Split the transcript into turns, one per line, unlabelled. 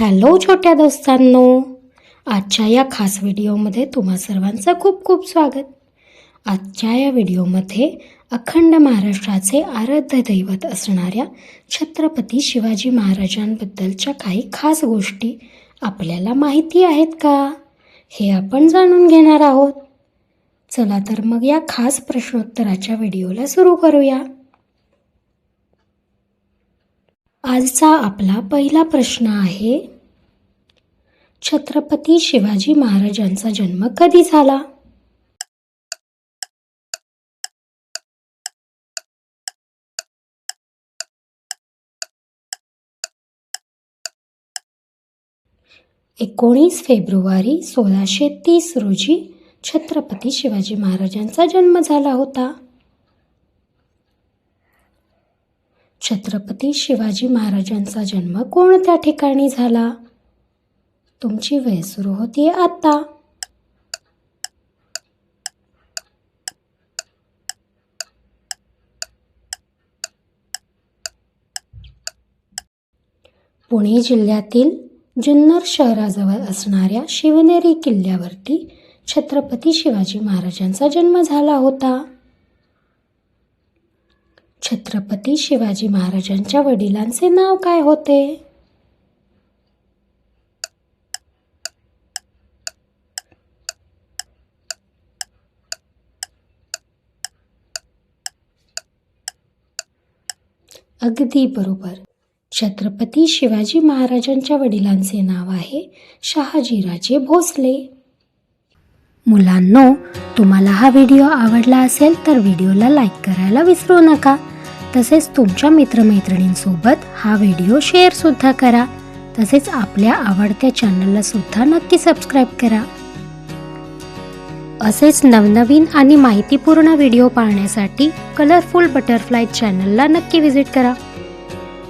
Hello छोट्या दोस्तांनो, आजच्या या खास व्हिडिओमध्ये तुम्हा सर्वांचं खूप खूप स्वागत. आजच्या या व्हिडिओमध्ये अखंड महाराष्ट्राचे आराध्य दैवत असणाऱ्या छत्रपती शिवाजी महाराजांबद्दलच्या काही खास गोष्टी आपल्याला माहिती आहेत का, हे आपण जाणून घेणार आहोत. चला तर मग या खास प्रश्नोत्तराच्या व्हिडिओला सुरू करूया. आजचा आपला पहिला प्रश्न आहे, छत्रपती शिवाजी महाराजांचा जन्म कधी झाला? एकोणीस फेब्रुवारी 1630 रोजी छत्रपती शिवाजी महाराजांचा जन्म झाला होता. छत्रपती शिवाजी महाराजांचा जन्म कोणत्या ठिकाणी झाला? तुमची वेळ सुरू होतीये आता. पुणे जिल्ह्यातील जुन्नर शहराजवळ असणाऱ्या शिवनेरी किल्ल्यावरती छत्रपती शिवाजी महाराजांचा जन्म झाला होता. छत्रपती शिवाजी महाराजांच्या वडिलांचे नाव काय होते? अगदी बरोबर. छत्रपती शिवाजी महाराजांच्या वडिलांचे नाव आहे शहाजीराजे भोसले. मुलांनो, तुम्हाला हा व्हिडिओ आवडला असेल तर व्हिडिओला लाईक करायला विसरू नका. तसेच तुमच्या मित्रमैत्रिणींसोबत हा व्हिडिओ शेअर सुद्धा करा. तसेच आपल्या आवडत्या चॅनलला सुद्धा नक्की सबस्क्राईब करा. असेच नवनवीन आणि माहितीपूर्ण व्हिडिओ पाहण्यासाठी कलरफुल बटरफ्लाय चॅनलला नक्की व्हिजिट करा.